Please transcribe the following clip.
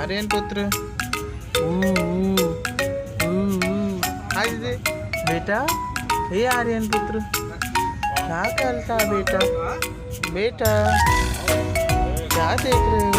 आर्यन पुत्र हाय दीदी बेटा, हे आर्यन पुत्र क्या करता बेटा, बेटा क्या देख रहे हो?